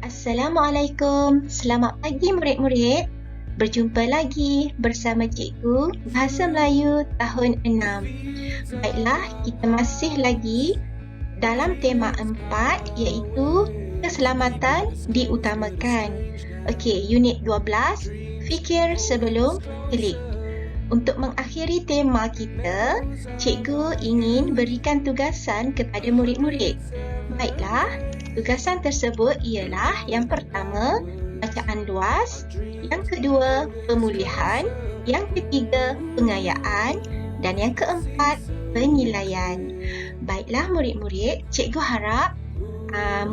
Assalamualaikum. Selamat pagi murid-murid. Berjumpa lagi bersama Cikgu Bahasa Melayu tahun 6. Baiklah, kita masih lagi dalam tema 4 iaitu keselamatan diutamakan. Okey, unit 12, fikir sebelum klik. Untuk mengakhiri tema kita, Cikgu ingin berikan tugasan kepada murid-murid. Baiklah, tugasan tersebut ialah yang pertama, bacaan luas, yang kedua, pemulihan, yang ketiga, pengayaan dan yang keempat, penilaian. Baiklah murid-murid, Cikgu harap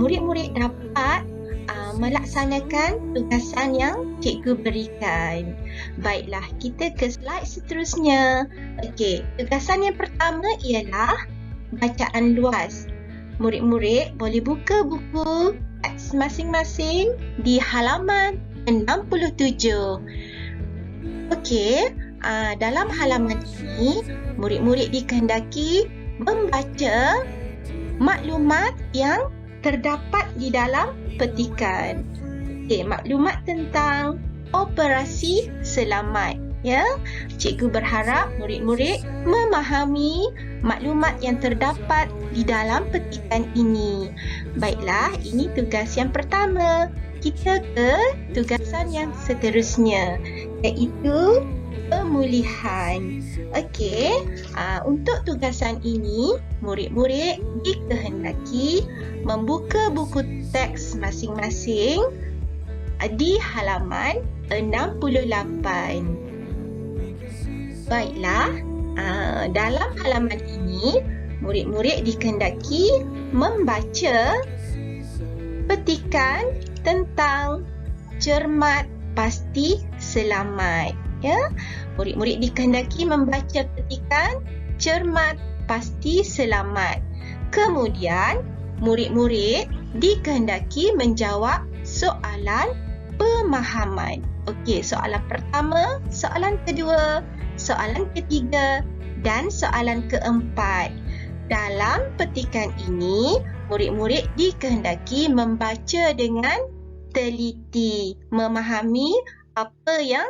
murid-murid dapat melaksanakan tugasan yang Cikgu berikan. Baiklah, kita ke slide seterusnya. Okey, tugasan yang pertama ialah bacaan luas. Murid-murid boleh buka buku teks masing-masing di halaman 67. Okey, dalam halaman ini, murid-murid dikehendaki membaca maklumat yang terdapat di dalam petikan. Okey, maklumat tentang operasi selamat. Ya, Cikgu berharap murid-murid memahami maklumat yang terdapat di dalam petikan ini. Baiklah, ini tugas yang pertama. Kita ke tugasan yang seterusnya, iaitu pemulihan. Okey, untuk tugasan ini, murid-murid dikehendaki membuka buku teks masing-masing di halaman 68. Baiklah, dalam halaman ini, murid-murid dikehendaki membaca petikan tentang cermat pasti selamat. Ya, murid-murid dikehendaki membaca petikan cermat pasti selamat. Kemudian, murid-murid dikehendaki menjawab soalan pemahaman. Okey, soalan pertama, soalan kedua, soalan ketiga dan soalan keempat. Dalam petikan ini, murid-murid dikehendaki membaca dengan teliti, memahami apa yang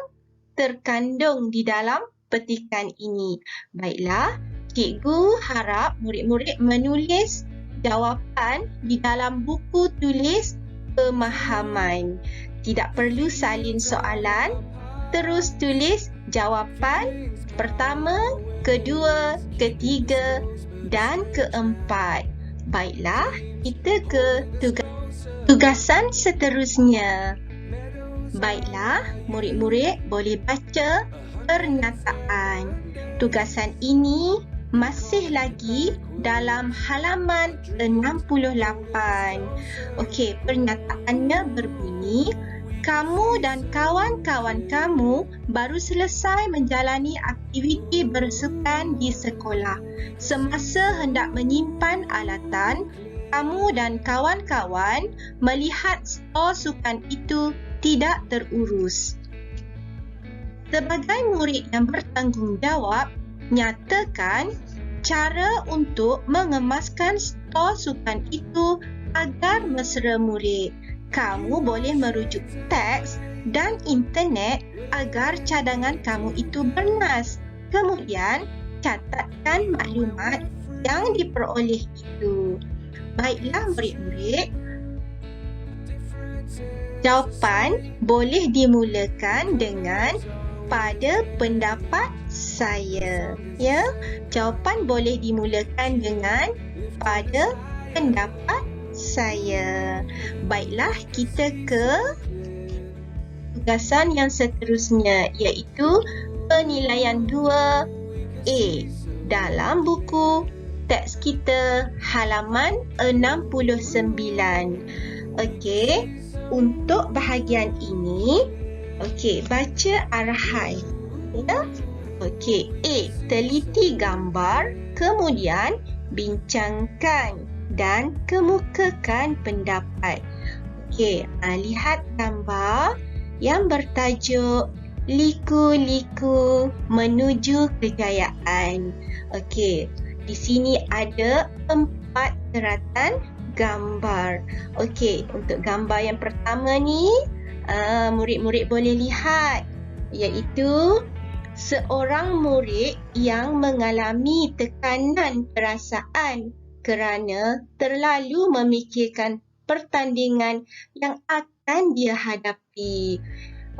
terkandung di dalam petikan ini. Baiklah, Cikgu harap murid-murid menulis jawapan di dalam buku tulis pemahaman. Tidak perlu salin soalan, terus tulis jawapan pertama, kedua, ketiga dan keempat. Baiklah, kita ke tugasan seterusnya. Baiklah, murid-murid boleh baca pernyataan. Tugasan ini masih lagi dalam halaman 68. Okey, pernyataannya berbunyi, kamu dan kawan-kawan kamu baru selesai menjalani aktiviti bersukan di sekolah. Semasa hendak menyimpan alatan, kamu dan kawan-kawan melihat stor sukan itu tidak terurus. Sebagai murid yang bertanggungjawab, nyatakan cara untuk mengemaskan stor sukan itu agar mesra murid. Kamu boleh merujuk teks dan internet agar cadangan kamu itu bernas. Kemudian, catatkan maklumat yang diperoleh itu. Baiklah murid-murid, jawapan boleh dimulakan dengan pada pendapat saya. Ya, jawapan boleh dimulakan dengan pada pendapat saya. Baiklah, kita ke tugasan yang seterusnya, iaitu penilaian 2A dalam buku teks kita halaman 69. Okey, untuk bahagian ini, okey, baca arahan. Ya. Okey, A, teliti gambar, kemudian bincangkan dan kemukakan pendapat. Okey, lihat gambar yang bertajuk Liku-liku menuju kejayaan. Okey, di sini ada 4 daratan gambar. Okey, untuk gambar yang pertama ni, murid-murid boleh lihat, iaitu seorang murid yang mengalami tekanan perasaan kerana terlalu memikirkan pertandingan yang akan dia hadapi.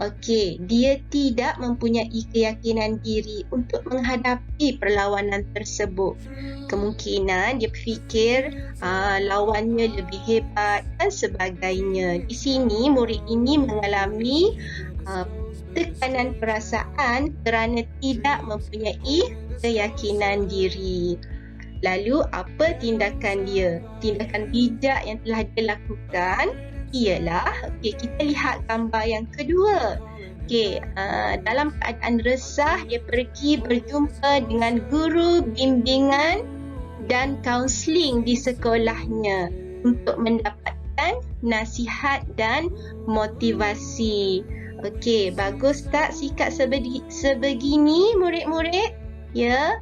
Okey, dia tidak mempunyai keyakinan diri untuk menghadapi perlawanan tersebut. Kemungkinan dia berfikir lawannya lebih hebat dan sebagainya. Di sini murid ini mengalami tekanan perasaan kerana tidak mempunyai keyakinan diri. Lalu apa tindakan dia? Tindakan bijak yang telah dia lakukan ialah, kita lihat gambar yang kedua. Dalam keadaan resah, dia pergi berjumpa dengan guru bimbingan dan kaunseling di sekolahnya untuk mendapatkan nasihat dan motivasi. Okey, bagus tak sikap sebegini murid-murid? Ya,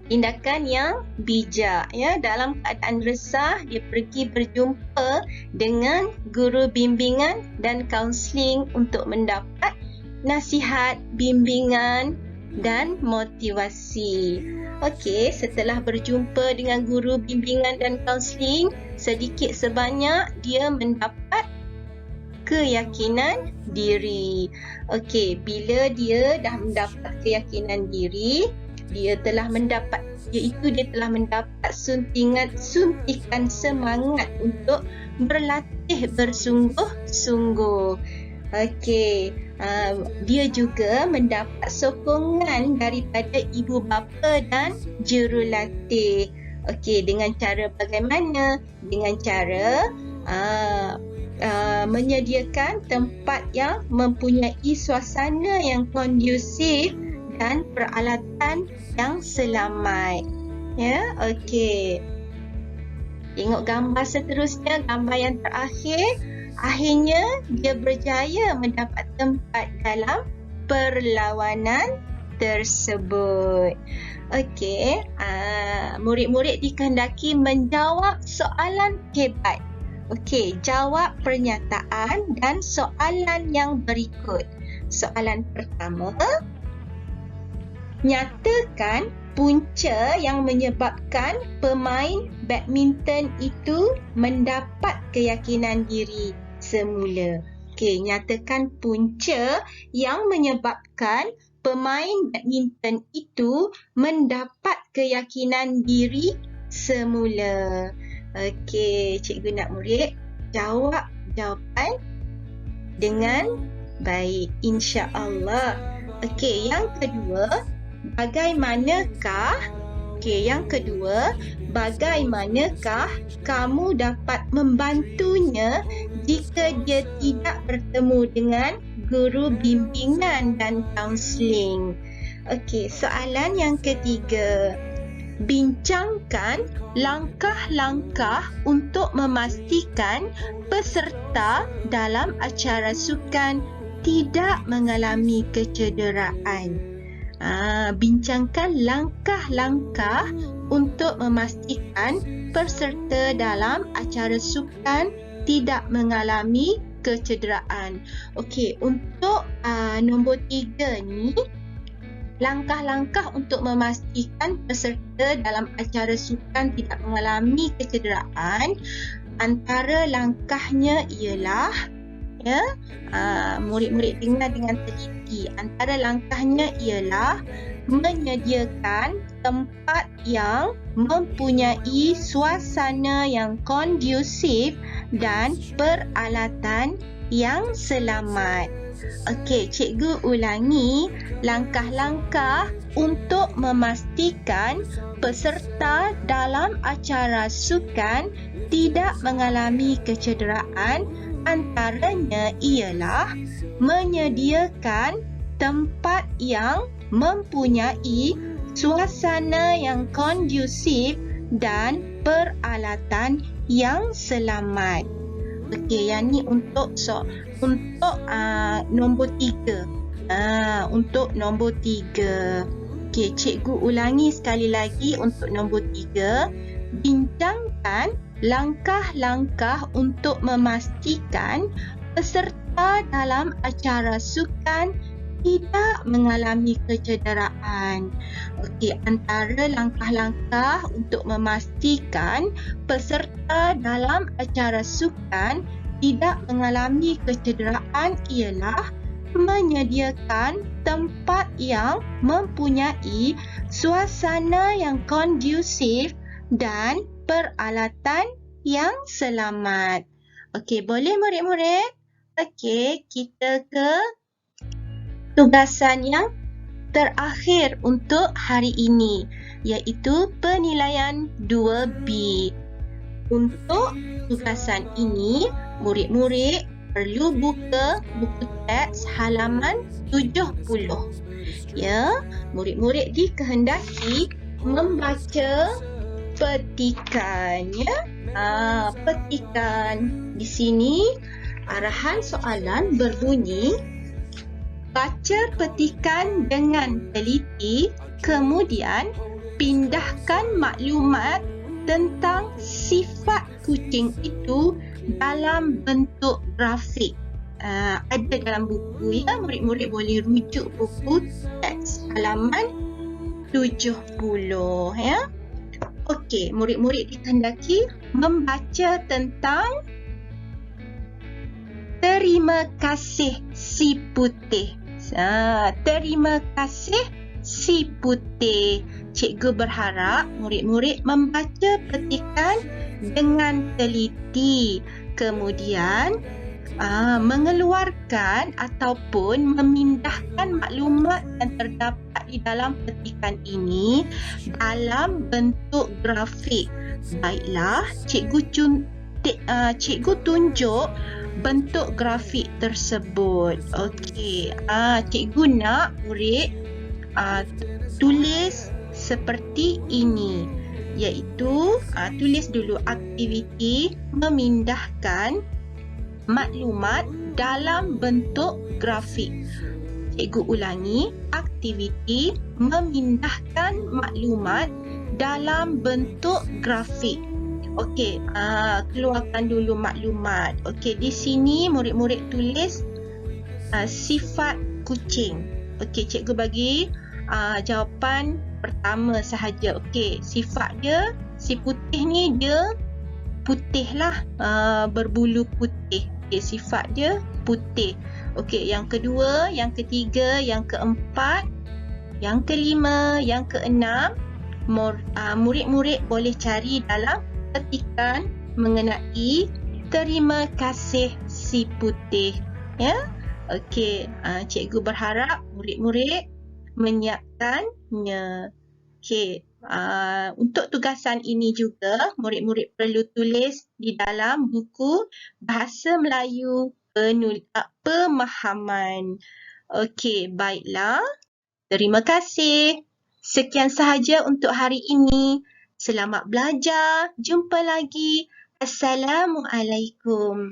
tindakan yang bijak. Ya, dalam keadaan resah, dia pergi berjumpa dengan guru bimbingan dan kaunseling untuk mendapat nasihat, bimbingan dan motivasi. Okey, setelah berjumpa dengan guru bimbingan dan kaunseling, sedikit sebanyak dia mendapat keyakinan diri. Okey, bila dia dah mendapat keyakinan diri, dia telah mendapat suntikan semangat untuk berlatih bersungguh-sungguh. Okey, dia juga mendapat sokongan daripada ibu bapa dan jurulatih. Okey, dengan cara bagaimana? Dengan cara menyediakan tempat yang mempunyai suasana yang kondusif dan peralatan yang selamat. Ya, okey. Tengok gambar seterusnya, gambar yang terakhir. Akhirnya dia berjaya mendapat tempat dalam perlawanan tersebut. Okey, murid-murid dikehendaki menjawab soalan hebat. Okey, jawab pernyataan dan soalan yang berikut. Soalan pertama, nyatakan punca yang menyebabkan pemain badminton itu mendapat keyakinan diri semula. Okey, nyatakan punca yang menyebabkan pemain badminton itu mendapat keyakinan diri semula. Okey, cikgu nak murid jawab jawapan dengan baik, insya-Allah. Okey, yang kedua, bagaimanakah kamu dapat membantunya jika dia tidak bertemu dengan guru bimbingan dan kaunseling? Okey, soalan yang ketiga, bincangkan langkah-langkah untuk memastikan peserta dalam acara sukan tidak mengalami kecederaan. Bincangkan langkah-langkah untuk memastikan peserta dalam acara sukan tidak mengalami kecederaan. Okey, untuk nombor 3 ni, langkah-langkah untuk memastikan peserta dalam acara sukan tidak mengalami kecederaan, antara langkahnya ialah, murid-murid dengar dengan teliti, antara langkahnya ialah menyediakan tempat yang mempunyai suasana yang kondusif dan peralatan yang selamat. Okey, cikgu ulangi. Langkah-langkah untuk memastikan peserta dalam acara sukan tidak mengalami kecederaan, antaranya ialah menyediakan tempat yang mempunyai suasana yang kondusif dan peralatan yang selamat. Okey, yang ni untuk nombor 3. Untuk nombor 3. Okey, cikgu ulangi sekali lagi untuk nombor 3. Bincangkan merupakan langkah-langkah untuk memastikan peserta dalam acara sukan tidak mengalami kecederaan. Okey, antara langkah-langkah untuk memastikan peserta dalam acara sukan tidak mengalami kecederaan ialah menyediakan tempat yang mempunyai suasana yang kondusif dan peralatan yang selamat. Okey, boleh murid-murid? Okey, kita ke tugasan yang terakhir untuk hari ini, iaitu penilaian 2B. Untuk tugasan ini, murid-murid perlu buka buku teks halaman 70. Ya, murid-murid dikehendaki membaca petikan. Ya, petikan. Di sini arahan soalan berbunyi, baca petikan dengan teliti, kemudian pindahkan maklumat tentang sifat kucing itu dalam bentuk grafik. Ada dalam buku, ya, murid-murid boleh rujuk buku teks halaman 70, ya. Okey, murid-murid dikehendaki membaca tentang terima kasih si putih. Terima kasih si putih. Cikgu berharap murid-murid membaca petikan dengan teliti. Kemudian mengeluarkan ataupun memindahkan maklumat yang terdapat di dalam petikan ini dalam bentuk grafik. Baiklah, cikgu tunjuk bentuk grafik tersebut. Okey, cikgu nak murid tulis seperti ini, iaitu tulis dulu aktiviti memindahkan maklumat dalam bentuk grafik. Cikgu ulangi, aktiviti memindahkan maklumat dalam bentuk grafik. Okey, keluarkan dulu maklumat. Okey, di sini murid-murid tulis sifat kucing. Okey, cikgu bagi jawapan pertama sahaja. Okey, sifat dia, si putih ni dia putih lah, berbulu putih. Okey, sifat dia putih. Okey, yang kedua, yang ketiga, yang keempat, yang kelima, yang keenam, murid-murid boleh cari dalam petikan mengenai terima kasih si putih. Ya. Okey, cikgu berharap murid-murid menyiapkannya. Okey, untuk tugasan ini juga murid-murid perlu tulis di dalam buku Bahasa Melayu Pemahaman. Okey, baiklah. Terima kasih. Sekian sahaja untuk hari ini. Selamat belajar. Jumpa lagi. Assalamualaikum.